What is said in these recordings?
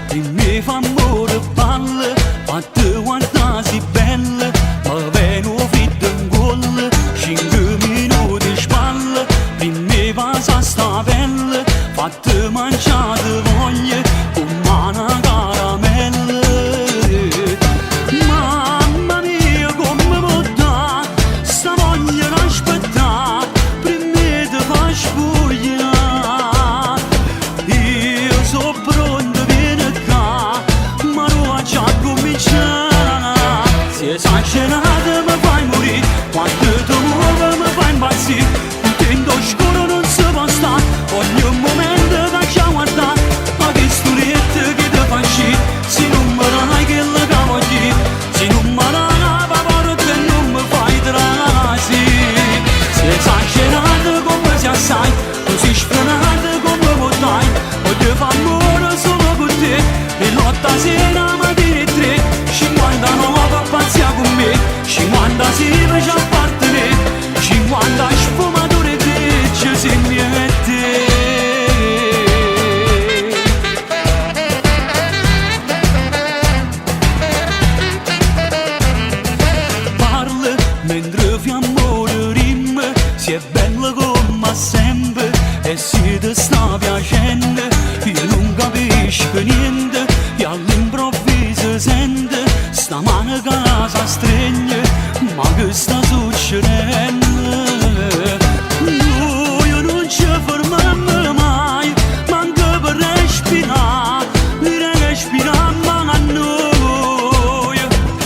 Dimmi fa amore palle, fatte guardasi belle, ma veno fritto in gol, 5 minuti spalle, dimmi passa sta pelle, fatte mangiate voglie, con mano caramelle. Mamma mia come può dare, sta voglia d'aspettare, prima te fa spogliare, io so pronto. Se esagerata mi fai morire, quando ti muovi mi fai impazzire, un tempo scuro non si può stare, ogni momento faccia guardare, ma che storiette che ti fa uscire, se non mi dai che la cavo lì, se non mi dai la paura che non mi fai trasire. Se esagerata come si assai, così sfrenata come potrai, voglio fare amore solo con te, e lotta sera mattina e 3, 59 pazzia con me, 50 si fece a partire, 50 sfumature grecce se mi mette. Parla mentre fiammone rime, si è bella come sempre, e se ti sta piacendo, io non capisco niente, e all'improvviso sente sta mano che si stringe, ma che sta succedendo? Noi non ci fermiamo mai, manca per respirare, respiriamo a noi.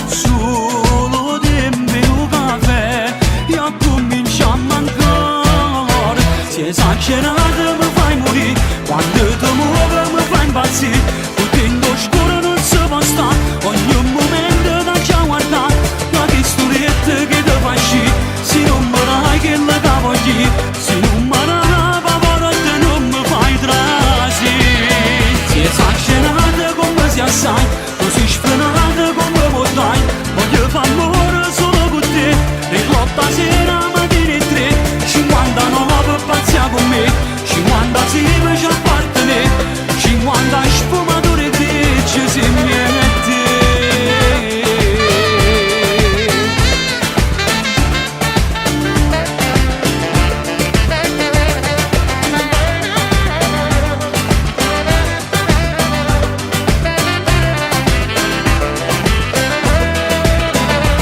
Solo dimmi un caffè e cominciamo ancora. Se esagerata mi fai morire, quando ti muovi mi fai impazzire, il tempo scuro non si può stare, ogni momento da già guardare, ma che storiette che ti fa uscire, se non mi dai che la cavo lì, se non mi dai la paura che non mi fai trasire. Se esagerata come si assai, così sfrenata come potrai, voglio fare amore solo con te, e lotta sera mattina e 3, 59 pazzia con me, 50 si fece a partire, 50 sfumature grecce se mi mette.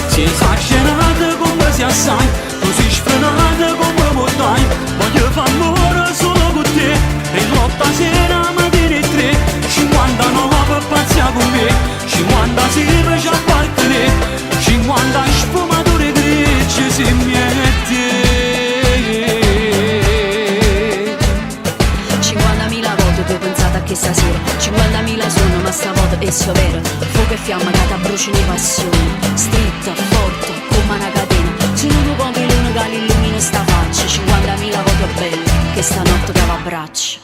Se esagerata come si assai, così sfrenata come potrai, voglio fare amore solo con te, e lotta sera mattina e 3, 59 pazzia con me, 50 si fece a partire, 50 sfumature grecce se mi mette. 50.000 volte tu hai pensato a che stasera, 50.000 sono ma stavolta è vero, fuoco e fiamma che ti bruciano le passioni, stritta, forte, come una catena, se non tu compri l'uno che illumina sta faccia, 50.000 volte belle che stanotte che va a braccia.